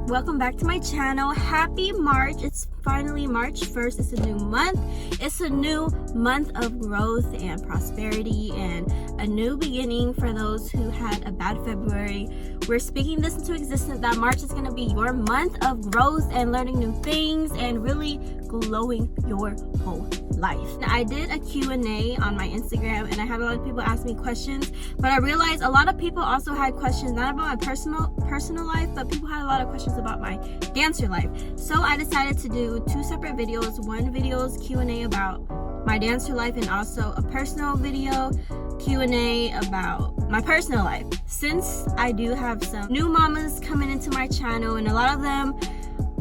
Welcome back to my channel. Happy March. It's finally March 1st. It's a new month. It's a new month of growth and prosperity and a new beginning for those who had a bad February. We're speaking this into existence that March is going to be your month of growth and learning new things and really glowing your whole life. I did a Q&A on my Instagram and I had a lot of people ask me questions, but I realized a lot of people also had questions not about my personal life, but people had a lot of questions about my dancer life. So I decided to do two separate videos. One video is Q&A about my dancer life and also a personal video Q&A about my personal life. Since I do have some new mamas coming into my channel and a lot of them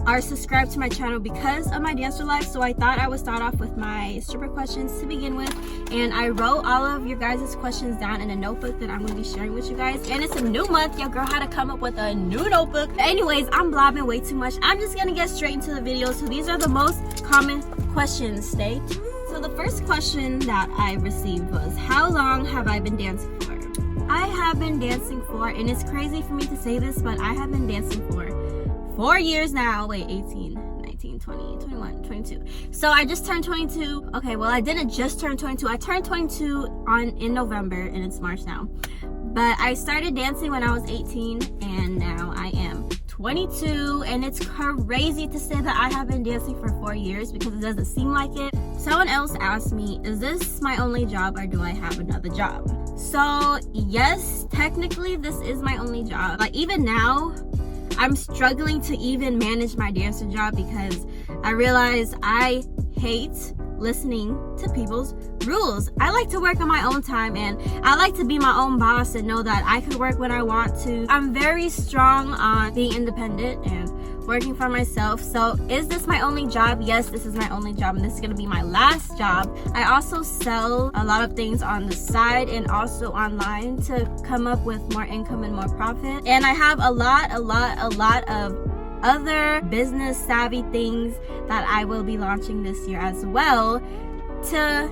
are subscribed to my channel because of my dancer life, so I thought I would start off with my stripper questions to begin with. And I wrote all of your guys' questions down in a notebook that I'm going to be sharing with you guys. And it's a new month. Your girl had to come up with a new notebook. Anyways, I'm blabbing way too much. I'm just going to get straight into the video. So these are the most common questions. Stay tuned. So the first question that I received was, how long have I been dancing for? I have been dancing for, and it's crazy for me to say this, but I have been dancing for 4 years now. Wait, 18, 19, 20, 21, 22. So I just turned 22. Okay, well, I didn't just turn 22. I turned 22 in November, and it's March now. But I started dancing when I was 18, and now I am 22. And it's crazy to say that I have been dancing for 4 years because it doesn't seem like it. Someone else asked me, is this my only job or do I have another job? So yes, technically this is my only job. Like even now, I'm struggling to even manage my dancer job because I realize I hate listening to people's rules. I like to work on my own time and I like to be my own boss and know that I could work when I want to. I'm very strong on being independent and working for myself. So is this my only job? Yes, this is my only job and this is going to be my last job. I also sell a lot of things on the side and also online to come up with more income and more profit. And I have a lot of other business savvy things that I will be launching this year as well to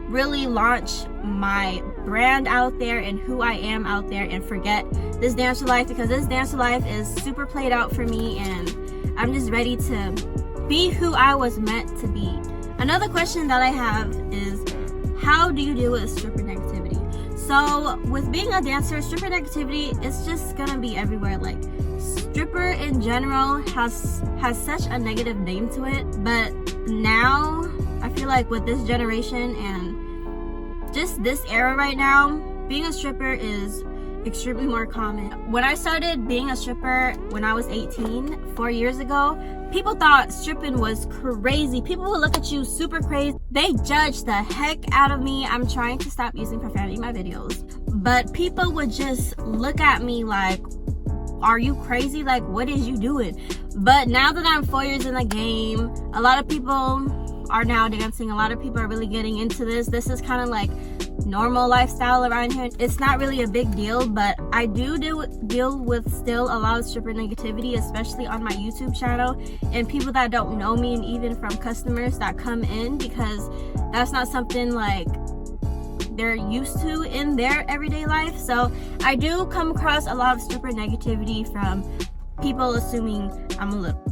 really launch my brand out there and who I am out there and forget this dancer life, because this dancer life is super played out for me and I'm just ready to be who I was meant to be. Another question that I have is, how do you deal with stripper negativity? So with being a dancer, stripper negativity is just gonna be everywhere. Like stripper in general has such a negative name to it, but now I feel like with this generation and just this era right now, being a stripper is extremely more common. When I started being a stripper when I was 18, 4 years ago, people thought stripping was crazy. People would look at you super crazy. They judged the heck out of me. I'm trying to stop using profanity in my videos, but people would just look at me like, are you crazy? Like, what is you doing? But now that I'm 4 years in the game, a lot of people are now dancing. A lot of people are really getting into this. This is kind of like normal lifestyle around here. It's not really a big deal, but I do deal with still a lot of stripper negativity, especially on my YouTube channel and people that don't know me, and even from customers that come in, because that's not something like they're used to in their everyday life. So I do come across a lot of stripper negativity from people assuming I'm a little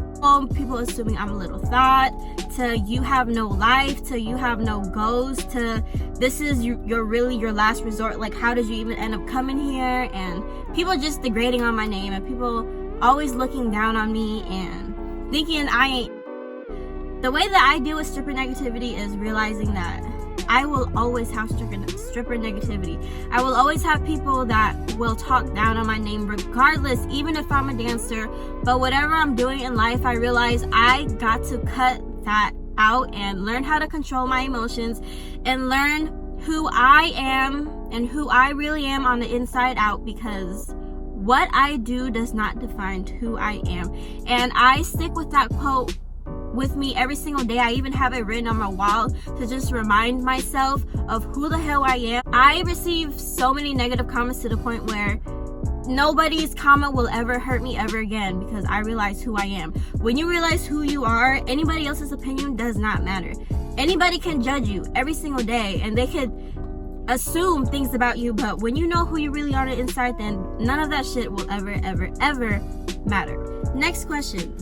people assuming I'm a little thought, to you have no life, to you have no goals, to this is you're really your last resort. Like, how did you even end up coming here? And people just degrading on my name and people always looking down on me and thinking I ain't. The way that I deal with stripper negativity is realizing that I will always have stripper negativity. I will always have people that will talk down on my name regardless, even if I'm a dancer. But whatever I'm doing in life, I realize I got to cut that out and learn how to control my emotions and learn who I am and who I really am on the inside out, because what I do does not define who I am. And I stick with that quote with me every single day. I even have it written on my wall to just remind myself of who the hell I am. I receive so many negative comments to the point where nobody's comment will ever hurt me ever again, because I realize who I am. When you realize who you are, anybody else's opinion does not matter. Anybody can judge you every single day and they could assume things about you, but when you know who you really are on the inside, then none of that shit will ever matter. Next question.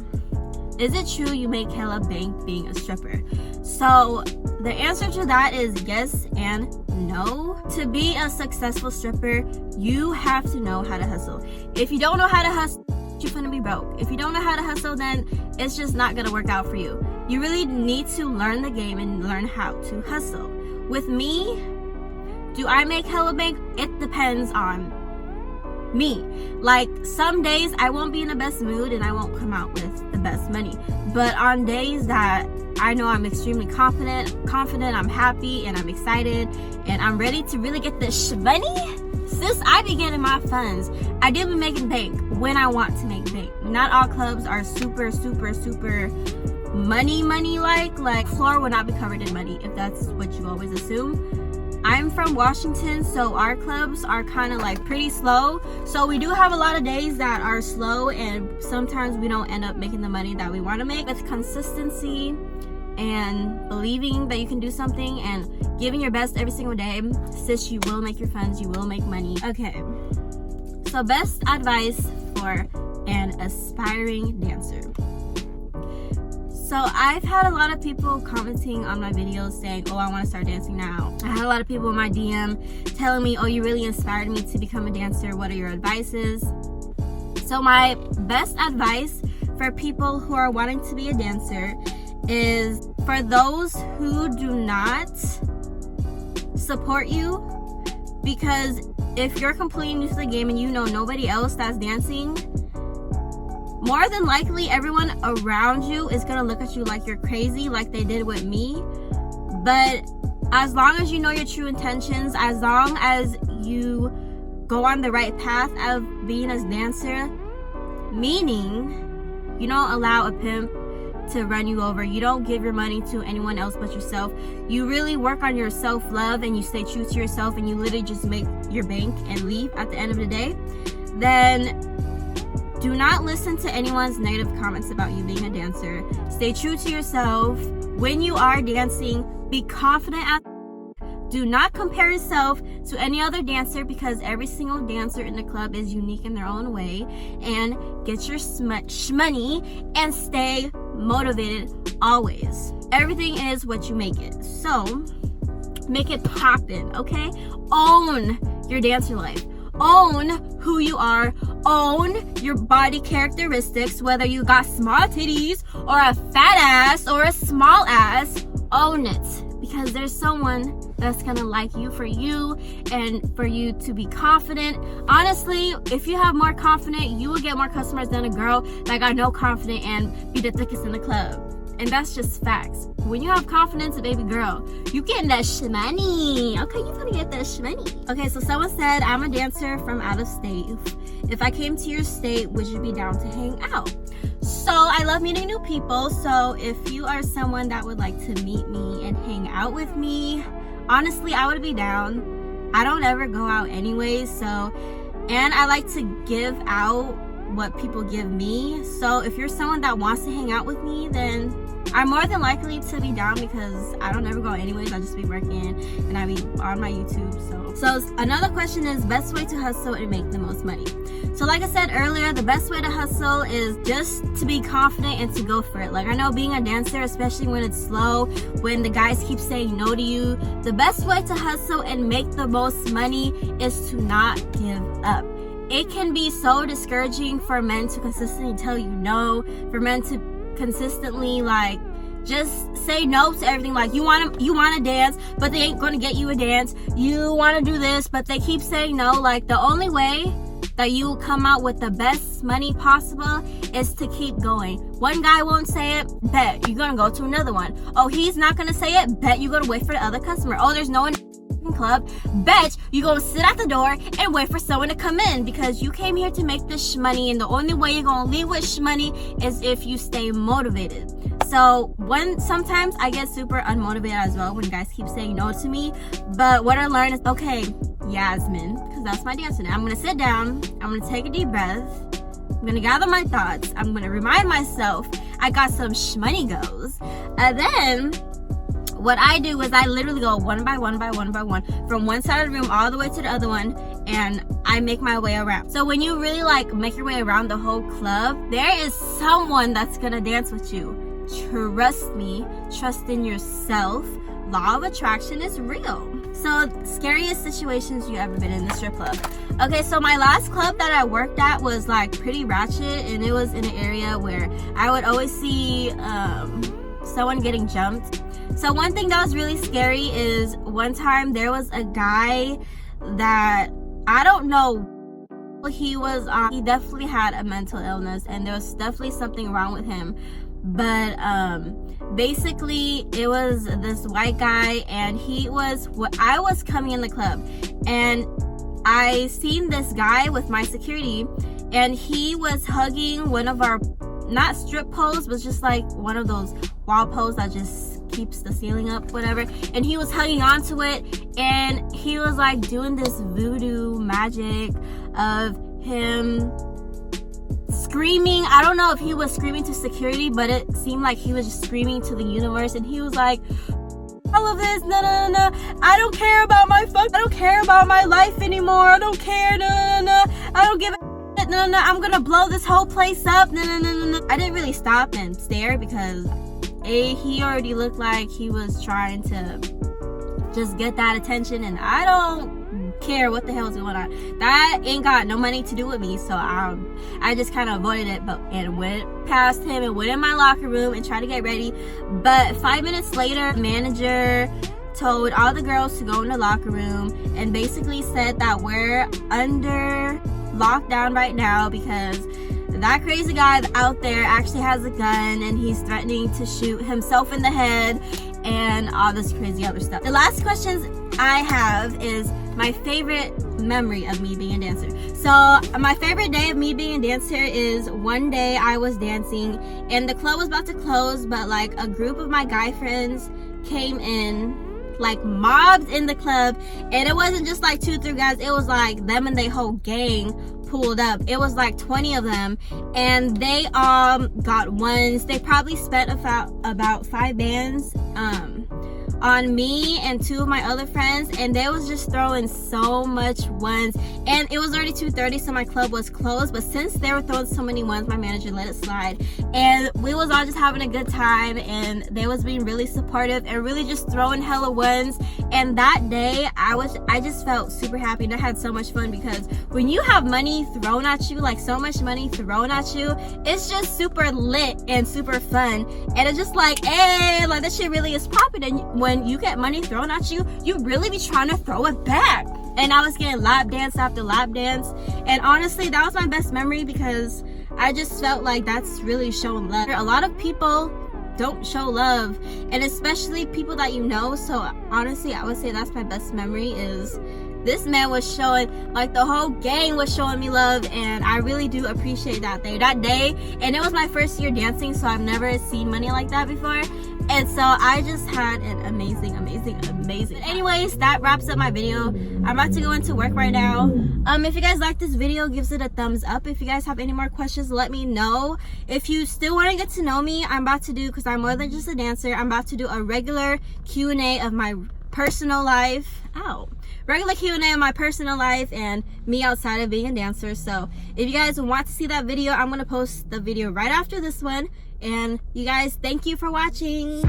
Is it true you make hella bank being a stripper? So the answer to that is yes and no. To be a successful stripper, you have to know how to hustle. If you don't know how to hustle, you're gonna be broke. If you don't know how to hustle, then it's just not gonna work out for you. You really need to learn the game and learn how to hustle. With me, do I make hella bank? It depends on me. Like, some days I won't be in the best mood and I won't come out with the best money. But on days that I know I'm extremely confident, I'm happy, and I'm excited, and I'm ready to really get this money, sis, I be getting my funds. I do be making bank when I want to make bank. Not all clubs are super money like floor will not be covered in money, if that's what you always assume. I'm from Washington, so our clubs are kind of like pretty slow. So we do have a lot of days that are slow, and sometimes we don't end up making the money that we want to make. With consistency and believing that you can do something and giving your best every single day, sis, you will make your funds, you will make money. Okay, so best advice for an aspiring dancer. So I've had a lot of people commenting on my videos saying, oh, I want to start dancing now. I had a lot of people in my DM telling me, oh, you really inspired me to become a dancer. What are your advices? So my best advice for people who are wanting to be a dancer is, for those who do not support you, because if you're completely new to the game and you know nobody else that's dancing, more than likely everyone around you is gonna look at you like you're crazy, like they did with me. But as long as you know your true intentions, as long as you go on the right path of being a dancer, meaning you don't allow a pimp to run you over, you don't give your money to anyone else but yourself, you really work on your self-love and you stay true to yourself, and you literally just make your bank and leave at the end of the day, then do not listen to anyone's negative comments about you being a dancer. Stay true to yourself. When you are dancing, be confident. Do not compare yourself to any other dancer, because every single dancer in the club is unique in their own way. And get your shmoney and stay motivated always. Everything is what you make it. So make it poppin', okay? Own your dancer life. Own who you are. Own your body characteristics, whether you got small titties or a fat ass or a small ass. Own it, because there's someone that's gonna like you for you and for you to be confident. Honestly, if you have more confidence, you will get more customers than a girl that got no confidence and be the thickest in the club. And that's just facts. When you have confidence, baby girl, you getting that shmoney. Okay, you gonna get that shmoney. Okay, so someone said, I'm a dancer from out of state. If I came to your state, would you be down to hang out? So I love meeting new people. So if you are someone that would like to meet me and hang out with me, honestly, I would be down. I don't ever go out anyways, so, and I like to give out what people give me. So if you're someone that wants to hang out with me, then I'm more than likely to be down, because I don't ever go anyways. I just be working and I be on my YouTube. So another question is, best way to hustle and make the most money. So like I said earlier, the best way to hustle is just to be confident and to go for it. Like, I know being a dancer, especially when it's slow, when the guys keep saying no to you, the best way to hustle and make the most money is to not give up. It can be so discouraging for men to consistently tell you no, for men to consistently like just say no to everything. Like, you want to dance, but they ain't gonna get you a dance. You want to do this, but they keep saying no. Like, the only way that you will come out with the best money possible is to keep going. One guy won't say it, bet you're gonna go to another one. Oh, he's not gonna say it, bet you're gonna wait for the other customer. Oh, there's no one club, bet you're gonna sit at the door and wait for someone to come in, because you came here to make this money, and the only way you're gonna leave with money is if you stay motivated. So sometimes I get super unmotivated as well when guys keep saying no to me, but what I learned is, okay, Yasmin, because that's my dancer now, I'm gonna sit down, I'm gonna take a deep breath, I'm gonna gather my thoughts, I'm gonna remind myself I got some shmoney goes, and then what I do is I literally go one by one, from one side of the room all the way to the other one, and I make my way around. So when you really like make your way around the whole club, there is someone that's gonna dance with you. Trust me, trust in yourself. Law of attraction is real. So, scariest situations you ever been in the strip club. Okay, so my last club that I worked at was like pretty ratchet, and it was in an area where I would always see someone getting jumped. So one thing that was really scary is one time there was a guy that I don't know he was on. He definitely had a mental illness, and there was definitely something wrong with him. But basically it was this white guy, and I was coming in the club, and I seen this guy with my security, and he was hugging one of our, not strip poles, but just like one of those wall poles that just keeps the ceiling up, whatever, and he was hugging onto it, and he was like doing this voodoo magic of him screaming. I don't know if he was screaming to security, but it seemed like he was just screaming to the universe, and he was like, all of this, no, no, no, no, I don't care about I don't care about my life anymore, I don't care, no, no, no, I don't give a shit, no, no, I'm gonna blow this whole place up, no, no, no, no, no. I didn't really stop and stare because he already looked like he was trying to just get that attention, and I don't care what the hell's going on. That ain't got no money to do with me, so I just kind of avoided it, and went past him and went in my locker room and tried to get ready. But 5 minutes later, the manager told all the girls to go in the locker room and basically said that we're under lockdown right now because that crazy guy out there actually has a gun, and he's threatening to shoot himself in the head and all this crazy other stuff. The last questions I have is my favorite memory of me being a dancer. So my favorite day of me being a dancer is one day I was dancing and the club was about to close, but like a group of my guy friends came in, like mobbed in the club, and it wasn't just like 2-3 guys, it was like them and their whole gang pulled up. It was like 20 of them, and they all got ones. They probably spent about 5 bands on me and 2 of my other friends, and they was just throwing so much ones, and it was already 2:30, so my club was closed. But since they were throwing so many ones, my manager let it slide, and we was all just having a good time, and they was being really supportive and really just throwing hella ones. And that day I just felt super happy, and I had so much fun, because when you have money thrown at you, like so much money thrown at you, it's just super lit and super fun, and it's just like, hey, like this shit really is popping. And when you get money thrown at you, you really be trying to throw it back. And I was getting lap dance after lap dance, and honestly that was my best memory, because I just felt like that's really showing love. A lot of people don't show love, and especially people that you know. So honestly, I would say that's my best memory, is this man was showing, like the whole gang was showing me love, and I really do appreciate that day. And it was my first year dancing, so I've never seen money like that before, and so I just had an amazing anyways, that wraps up my video. I'm about to go into work right now. If you guys like this video, give it a thumbs up. If you guys have any more questions, let me know. If you still want to get to know me, I'm about to do, because I'm more than just a dancer, I'm about to do a regular Q&A of my personal life. Regular Q&A of my personal life and me outside of being a dancer. So if you guys want to see that video, I'm going to post the video right after this one. And you guys, thank you for watching.